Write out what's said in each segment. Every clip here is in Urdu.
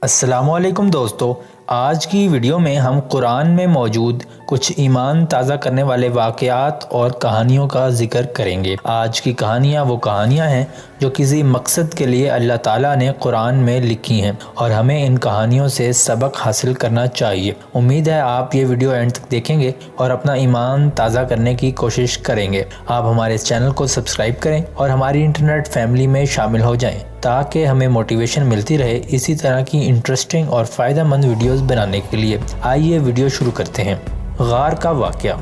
السلام علیکم دوستو، آج کی ویڈیو میں ہم قرآن میں موجود کچھ ایمان تازہ کرنے والے واقعات اور کہانیوں کا ذکر کریں گے۔ آج کی کہانیاں وہ کہانیاں ہیں جو کسی مقصد کے لیے اللہ تعالیٰ نے قرآن میں لکھی ہیں اور ہمیں ان کہانیوں سے سبق حاصل کرنا چاہیے۔ امید ہے آپ یہ ویڈیو اینڈ تک دیکھیں گے اور اپنا ایمان تازہ کرنے کی کوشش کریں گے۔ آپ ہمارے اس چینل کو سبسکرائب کریں اور ہماری انٹرنیٹ فیملی میں شامل ہو جائیں تاکہ ہمیں موٹیویشن ملتی رہے اسی طرح کی انٹرسٹنگ اور فائدہ مند ویڈیوز بنانے کے لیے۔ آئیے ویڈیو شروع کرتے ہیں۔ غار کا واقعہ۔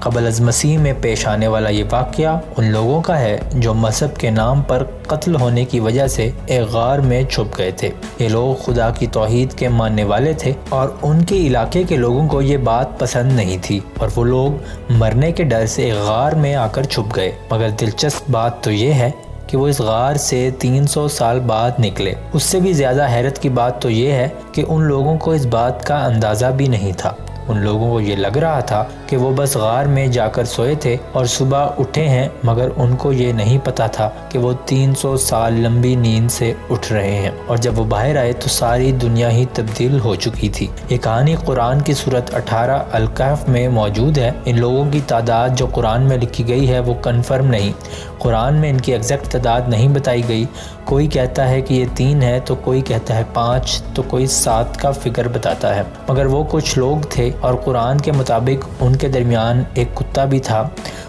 قبل از مسیح میں پیش آنے والا یہ واقعہ ان لوگوں کا ہے جو مذہب کے نام پر قتل ہونے کی وجہ سے ایک غار میں چھپ گئے تھے۔ یہ لوگ خدا کی توحید کے ماننے والے تھے اور ان کے علاقے کے لوگوں کو یہ بات پسند نہیں تھی اور وہ لوگ مرنے کے ڈر سے ایک غار میں آ کر چھپ گئے۔ مگر دلچسپ بات تو یہ ہے کہ وہ اس غار سے 300 سال بعد نکلے۔ اس سے بھی زیادہ حیرت کی بات تو یہ ہے کہ ان لوگوں کو اس بات کا اندازہ بھی نہیں تھا۔ ان لوگوں کو یہ لگ رہا تھا کہ وہ بس غار میں جا کر سوئے تھے اور صبح اٹھے ہیں، مگر ان کو یہ نہیں پتا تھا کہ وہ 300 سال لمبی نیند سے اٹھ رہے ہیں اور جب وہ باہر آئے تو ساری دنیا ہی تبدیل ہو چکی تھی۔ یہ کہانی قرآن کی سورت 18 الکہف میں موجود ہے۔ ان لوگوں کی تعداد جو قرآن میں لکھی گئی ہے وہ کنفرم نہیں۔ قرآن میں ان کی ایگزیکٹ تعداد نہیں بتائی گئی۔ کوئی کہتا ہے کہ یہ 3 ہے تو کوئی کہتا ہے 5 تو کوئی 7 کا فگر بتاتا ہے، مگر وہ کچھ لوگ تھے اور قرآن کے مطابق ان کے درمیان ایک کتا بھی تھا،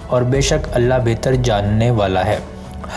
اور بے شک اللہ بہتر جاننے والا ہے۔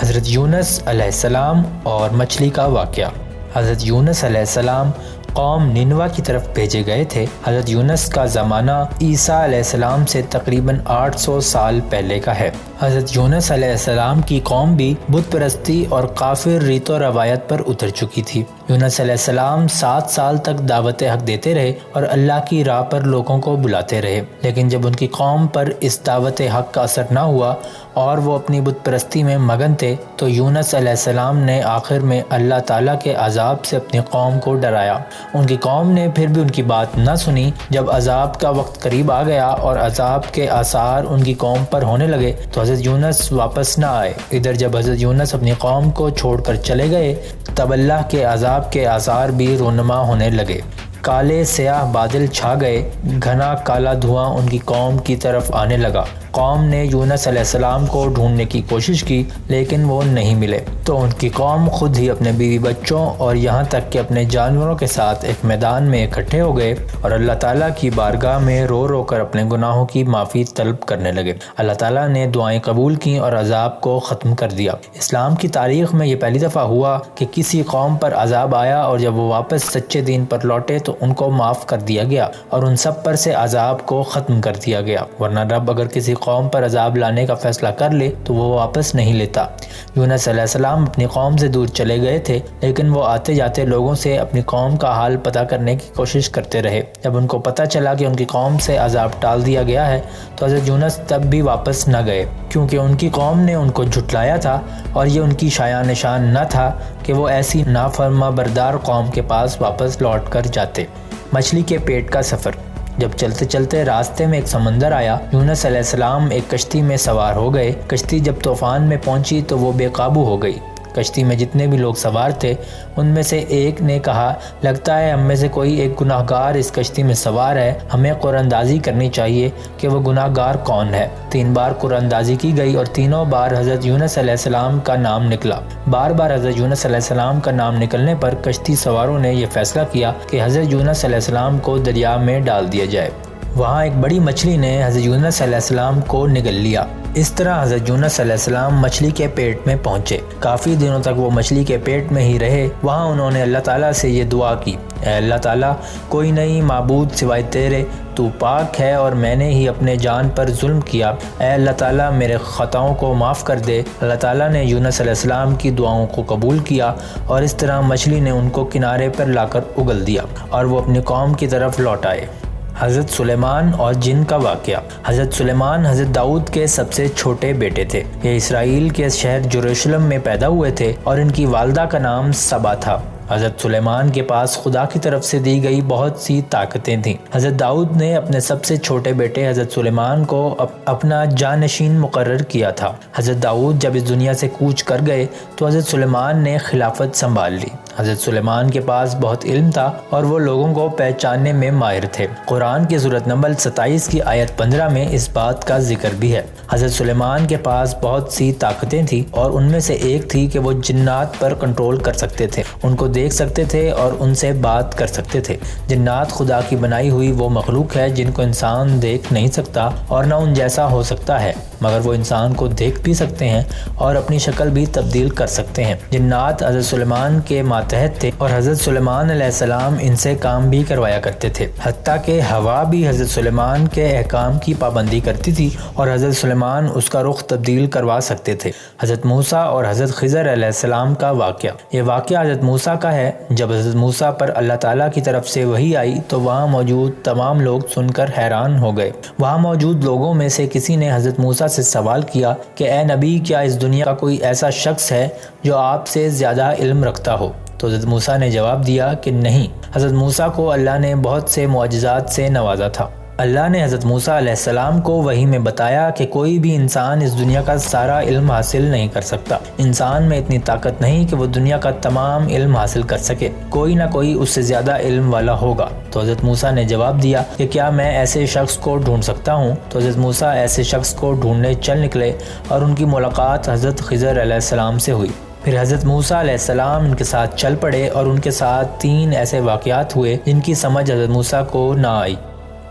حضرت یونس علیہ السلام اور مچھلی کا واقعہ۔ حضرت یونس علیہ السلام قوم نینوا کی طرف بھیجے گئے تھے۔ حضرت یونس کا زمانہ عیسیٰ علیہ السلام سے تقریباً 800 سال پہلے کا ہے۔ حضرت یونس علیہ السلام کی قوم بھی بت پرستی اور کافر ریت و روایت پر اتر چکی تھی۔ یونس علیہ السلام 7 سال تک دعوت حق دیتے رہے اور اللہ کی راہ پر لوگوں کو بلاتے رہے، لیکن جب ان کی قوم پر اس دعوت حق کا اثر نہ ہوا اور وہ اپنی بت پرستی میں مگن تھے تو یونس علیہ السلام نے آخر میں اللہ تعالیٰ کے عذاب سے اپنی قوم کو ڈرایا۔ ان کی قوم نے پھر بھی ان کی بات نہ سنی۔ جب عذاب کا وقت قریب آ گیا اور عذاب کے آثار ان کی قوم پر ہونے لگے تو حضرت یونس واپس نہ آئے۔ ادھر جب حضرت یونس اپنی قوم کو چھوڑ کر چلے گئے تب اللہ کے عذاب کے آثار بھی رونما ہونے لگے۔ کالے سیاہ بادل چھا گئے، گھنا کالا دھواں ان کی قوم کی طرف آنے لگا۔ قوم نے یونس علیہ السلام کو ڈھونڈنے کی کوشش کی لیکن وہ نہیں ملے تو ان کی قوم خود ہی اپنے بیوی بچوں اور یہاں تک کہ اپنے جانوروں کے ساتھ ایک میدان میں اکٹھے ہو گئے اور اللہ تعالیٰ کی بارگاہ میں رو رو کر اپنے گناہوں کی معافی طلب کرنے لگے۔ اللہ تعالیٰ نے دعائیں قبول کیں اور عذاب کو ختم کر دیا۔ اسلام کی تاریخ میں یہ پہلی دفعہ ہوا کہ کسی قوم پر عذاب آیا اور جب وہ واپس سچے دین پر لوٹے تو ان کو معاف کر دیا گیا اور ان سب پر سے عذاب کو ختم کر دیا گیا، ورنہ رب اگر کسی قوم پر عذاب لانے کا فیصلہ کر لے تو وہ واپس نہیں لیتا۔ یونس علیہ السلام اپنی قوم سے دور چلے گئے تھے لیکن وہ آتے جاتے لوگوں سے اپنی قوم کا حال پتہ کرنے کی کوشش کرتے رہے۔ جب ان کو پتہ چلا کہ ان کی قوم سے عذاب ٹال دیا گیا ہے تو حضرت یونس تب بھی واپس نہ گئے، کیونکہ ان کی قوم نے ان کو جھٹلایا تھا اور یہ ان کی شایان نشان نہ تھا کہ وہ ایسی نافرما بردار قوم کے پاس واپس لوٹ کر جاتے۔ مچھلی کے پیٹ کا سفر۔ جب چلتے چلتے راستے میں ایک سمندر آیا، یونس علیہ السلام ایک کشتی میں سوار ہو گئے۔ کشتی جب طوفان میں پہنچی تو وہ بے قابو ہو گئی۔ کشتی میں جتنے بھی لوگ سوار تھے ان میں سے ایک نے کہا، لگتا ہے ہم میں سے کوئی ایک گناہ گار اس کشتی میں سوار ہے، ہمیں قرآن اندازی کرنی چاہیے کہ وہ گناہ گار کون ہے۔ 3 بار قرآن اندازی کی گئی اور تینوں بار حضرت یونس علیہ السلام کا نام نکلا۔ بار بار حضرت یونس علیہ السلام کا نام نکلنے پر کشتی سواروں نے یہ فیصلہ کیا کہ حضرت یونس علیہ السلام کو دریا میں ڈال دیا جائے۔ وہاں ایک بڑی مچھلی نے حضرت یونس علیہ السلام کو نگل لیا۔ اس طرح حضرت یونس علیہ السلام مچھلی کے پیٹ میں پہنچے۔ کافی دنوں تک وہ مچھلی کے پیٹ میں ہی رہے۔ وہاں انہوں نے اللہ تعالیٰ سے یہ دعا کی، اے اللہ تعالیٰ، کوئی نہیں معبود سوائے تیرے، تو پاک ہے اور میں نے ہی اپنے جان پر ظلم کیا۔ اے اللہ تعالیٰ میرے خطاؤں کو معاف کر دے۔ اللہ تعالیٰ نے یونس علیہ السلام کی دعاؤں کو قبول کیا اور اس طرح مچھلی نے ان کو کنارے پر لا کر اگل دیا اور وہ اپنی قوم کی طرف لوٹ آئے۔ حضرت سلیمان اور جن کا واقعہ۔ حضرت سلیمان حضرت داؤد کے سب سے چھوٹے بیٹے تھے۔ یہ اسرائیل کے شہر یروشلم میں پیدا ہوئے تھے اور ان کی والدہ کا نام سبا تھا۔ حضرت سلیمان کے پاس خدا کی طرف سے دی گئی بہت سی طاقتیں تھیں۔ حضرت داؤد نے اپنے سب سے چھوٹے بیٹے حضرت سلیمان کو اپنا جانشین مقرر کیا تھا۔ حضرت داؤد جب اس دنیا سے کوچ کر گئے تو حضرت سلیمان نے خلافت سنبھال لی۔ حضرت سلیمان کے پاس بہت علم تھا اور وہ لوگوں کو پہچاننے میں ماہر تھے۔ قرآن کی سورۃ نمل 27 کی آیت 15 میں اس بات کا ذکر بھی ہے۔ حضرت سلیمان کے پاس بہت سی طاقتیں تھیں اور ان میں سے ایک تھی کہ وہ جنات پر کنٹرول کر سکتے تھے، ان کو دیکھ سکتے تھے اور ان سے بات کر سکتے تھے۔ جنات خدا کی بنائی ہوئی وہ مخلوق ہے جن کو انسان دیکھ نہیں سکتا اور نہ ان جیسا ہو سکتا ہے، مگر وہ انسان کو دیکھ بھی سکتے ہیں اور اپنی شکل بھی تبدیل کر سکتے ہیں۔ جنات حضرت سلیمان کے ماتحت تھے اور حضرت سلیمان علیہ السلام ان سے کام بھی کروایا کرتے تھے، حتیٰ کہ ہوا بھی حضرت سلیمان کے احکام کی پابندی کرتی تھی اور حضرت سلیمان اس کا رخ تبدیل کروا سکتے تھے۔ حضرت موسیٰ اور حضرت خضر علیہ السلام کا واقعہ۔ یہ واقعہ حضرت موسیٰ کا ہے۔ جب حضرت موسیٰ پر اللہ تعالیٰ کی طرف سے وحی آئی تو وہاں موجود تمام لوگ سن کر حیران ہو گئے۔ وہاں موجود لوگوں میں سے کسی نے حضرت موسیٰ سے سوال کیا کہ اے نبی، کیا اس دنیا کا کوئی ایسا شخص ہے جو آپ سے زیادہ علم رکھتا ہو؟ تو حضرت موسیٰ نے جواب دیا کہ نہیں۔ حضرت موسیٰ کو اللہ نے بہت سے معجزات سے نوازا تھا۔ اللہ نے حضرت موسیٰ علیہ السلام کو وحی میں بتایا کہ کوئی بھی انسان اس دنیا کا سارا علم حاصل نہیں کر سکتا۔ انسان میں اتنی طاقت نہیں کہ وہ دنیا کا تمام علم حاصل کر سکے، کوئی نہ کوئی اس سے زیادہ علم والا ہوگا۔ تو حضرت موسیٰ نے جواب دیا کہ کیا میں ایسے شخص کو ڈھونڈ سکتا ہوں؟ تو حضرت موسیٰ ایسے شخص کو ڈھونڈنے چل نکلے اور ان کی ملاقات حضرت خضر علیہ السلام سے ہوئی۔ پھر حضرت موسیٰ علیہ السلام ان کے ساتھ چل پڑے اور ان کے ساتھ 3 ایسے واقعات ہوئے جن کی سمجھ حضرت موسیٰ کو نہ آئی۔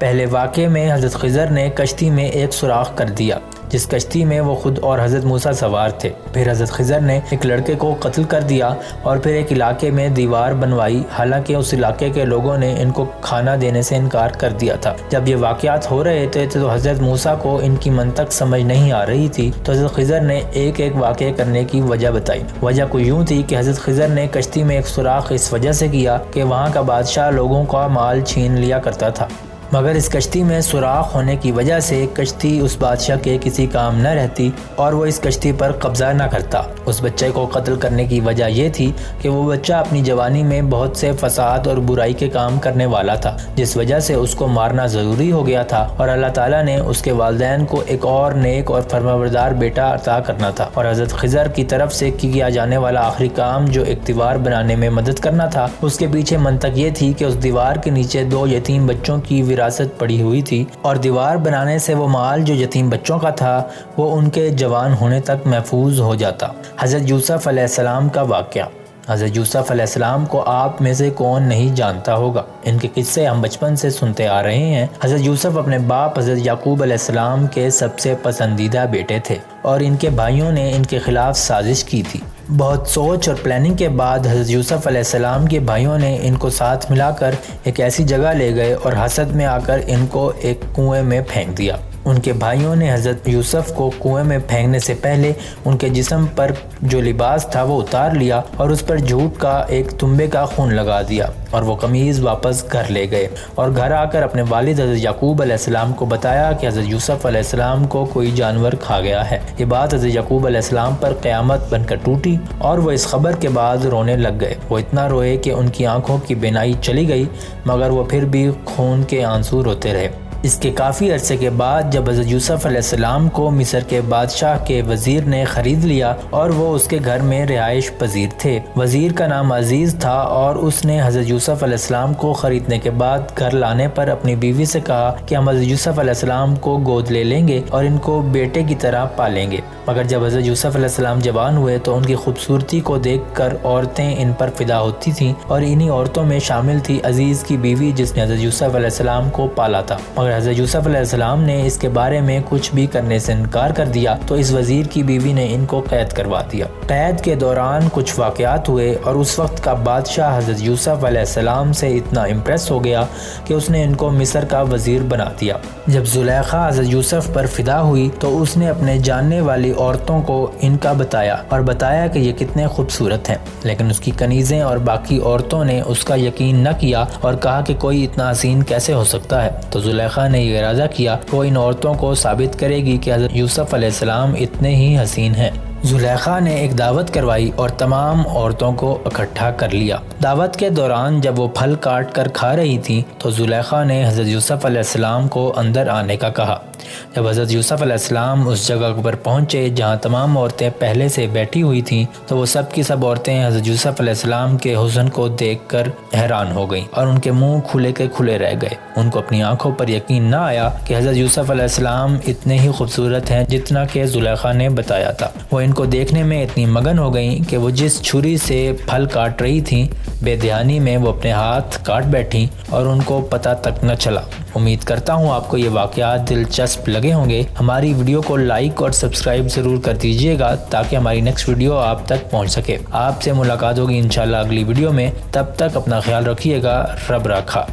پہلے واقعے میں حضرت خضر نے کشتی میں ایک سوراخ کر دیا جس کشتی میں وہ خود اور حضرت موسیٰ سوار تھے۔ پھر حضرت خضر نے ایک لڑکے کو قتل کر دیا اور پھر ایک علاقے میں دیوار بنوائی، حالانکہ اس علاقے کے لوگوں نے ان کو کھانا دینے سے انکار کر دیا تھا۔ جب یہ واقعات ہو رہے تھے تو حضرت موسیٰ کو ان کی منطق سمجھ نہیں آ رہی تھی، تو حضرت خضر نے ایک ایک واقعہ کرنے کی وجہ بتائی۔ وجہ کو یوں تھی کہ حضرت خضر نے کشتی میں ایک سوراخ اس وجہ سے کیا کہ وہاں کا بادشاہ لوگوں کا مال چھین لیا کرتا تھا، مگر اس کشتی میں سوراخ ہونے کی وجہ سے کشتی اس بادشاہ کے کسی کام نہ رہتی اور وہ اس کشتی پر قبضہ نہ کرتا۔ اس بچے کو قتل کرنے کی وجہ یہ تھی کہ وہ بچہ اپنی جوانی میں بہت سے فساد اور برائی کے کام کرنے والا تھا، جس وجہ سے اس کو مارنا ضروری ہو گیا تھا، اور اللہ تعالیٰ نے اس کے والدین کو ایک اور نیک اور فرمانبردار بیٹا عطا کرنا تھا۔ اور حضرت خضر کی طرف سے کیا جانے والا آخری کام جو ایک دیوار بنانے میں مدد کرنا تھا، اس کے پیچھے منطق یہ تھی کہ اس دیوار کے نیچے 2 یتیم بچوں کی وراثت پڑی ہوئی تھی، اور دیوار بنانے سے وہ مال جو یتیم بچوں کا تھا وہ ان کے جوان ہونے تک محفوظ ہو جاتا۔ حضرت یوسف علیہ السلام کا واقعہ۔ حضرت یوسف علیہ السلام کو آپ میں سے کون نہیں جانتا ہوگا؟ ان کے قصے ہم بچپن سے سنتے آ رہے ہیں۔ حضرت یوسف اپنے باپ حضرت یعقوب علیہ السلام کے سب سے پسندیدہ بیٹے تھے اور ان کے بھائیوں نے ان کے خلاف سازش کی تھی۔ بہت سوچ اور پلاننگ کے بعد حضرت یوسف علیہ السلام کے بھائیوں نے ان کو ساتھ ملا کر ایک ایسی جگہ لے گئے اور حسد میں آ کر ان کو ایک کنویں میں پھینک دیا۔ ان کے بھائیوں نے حضرت یوسف کو کنویں میں پھینکنے سے پہلے ان کے جسم پر جو لباس تھا وہ اتار لیا اور اس پر جھوٹ کا ایک تنبے کا خون لگا دیا، اور وہ قمیض واپس گھر لے گئے اور گھر آ کر اپنے والد حضرت یعقوب علیہ السلام کو بتایا کہ حضرت یوسف علیہ السلام کو کوئی جانور کھا گیا ہے۔ یہ بات حضرت یعقوب علیہ السلام پر قیامت بن کر ٹوٹی اور وہ اس خبر کے بعد رونے لگ گئے۔ وہ اتنا روئے کہ ان کی آنکھوں کی بینائی چلی گئی، مگر وہ پھر بھی خون کے آنسو روتے رہے۔ اس کے کافی عرصے کے بعد جب حضرت یوسف علیہ السلام کو مصر کے بادشاہ کے وزیر نے خرید لیا اور وہ اس کے گھر میں رہائش پذیر تھے، وزیر کا نام عزیز تھا، اور اس نے حضرت یوسف علیہ السلام کو خریدنے کے بعد گھر لانے پر اپنی بیوی سے کہا کہ ہم حضرت یوسف علیہ السلام کو گود لے لیں گے اور ان کو بیٹے کی طرح پالیں گے۔ مگر جب حضرت یوسف علیہ السلام جوان ہوئے تو ان کی خوبصورتی کو دیکھ کر عورتیں ان پر فدا ہوتی تھیں، اور انہی عورتوں میں شامل تھی عزیز کی بیوی جس نے حضرت یوسف علیہ السلام کو پالا تھا۔ مگر حضرت یوسف علیہ السلام نے اس کے بارے میں کچھ بھی کرنے سے انکار کر دیا، تو اس وزیر کی بیوی نے ان کو قید کروا دیا۔ قید کے دوران کچھ واقعات ہوئے اور اس وقت کا بادشاہ حضرت یوسف علیہ السلام سے اتنا امپریس ہو گیا کہ اس نے ان کو مصر کا وزیر بنا دیا۔ جب زلیخا حضرت یوسف پر فدا ہوئی تو اس نے اپنے جاننے والی عورتوں کو ان کا بتایا اور بتایا کہ یہ کتنے خوبصورت ہیں، لیکن اس کی کنیزیں اور باقی عورتوں نے اس کا یقین نہ کیا اور کہا کہ کوئی اتنا حسین کیسے ہو سکتا ہے۔ تو زلیخا نے یہ ارادہ کیا کہ وہ ان عورتوں کو ثابت کرے گی کہ حضرت یوسف علیہ السلام اتنے ہی حسین ہیں۔ زلیخا نے ایک دعوت کروائی اور تمام عورتوں کو اکٹھا کر لیا۔ دعوت کے دوران جب وہ پھل کاٹ کر کھا رہی تھی تو زلیخا نے حضرت یوسف علیہ السلام کو اندر آنے کا کہا۔ جب حضرت یوسف علیہ السلام اس جگہ پر پہنچے جہاں تمام عورتیں پہلے سے بیٹھی ہوئی تھیں تو وہ سب کی سب عورتیں حضرت یوسف علیہ السلام کے حسن کو دیکھ کر حیران ہو گئیں اور ان کے منہ کھلے کے کھلے رہ گئے۔ ان کو اپنی آنکھوں پر یقین نہ آیا کہ حضرت یوسف علیہ السلام اتنے ہی خوبصورت ہیں جتنا کہ زلیخا نے بتایا تھا۔ وہ ان کو دیکھنے میں اتنی مگن ہو گئیں کہ وہ جس چھری سے پھل کاٹ رہی تھیں بے دھیانی میں وہ اپنے ہاتھ کاٹ بیٹھیں اور ان کو پتہ تک نہ چلا۔ امید کرتا ہوں آپ کو یہ واقعات دلچسپ لگے ہوں گے۔ ہماری ویڈیو کو لائک اور سبسکرائب ضرور کر دیجیے گا تاکہ ہماری نیکسٹ ویڈیو آپ تک پہنچ سکے۔ آپ سے ملاقات ہوگی انشاءاللہ اگلی ویڈیو میں، تب تک اپنا خیال رکھیے گا۔ رب رکھا۔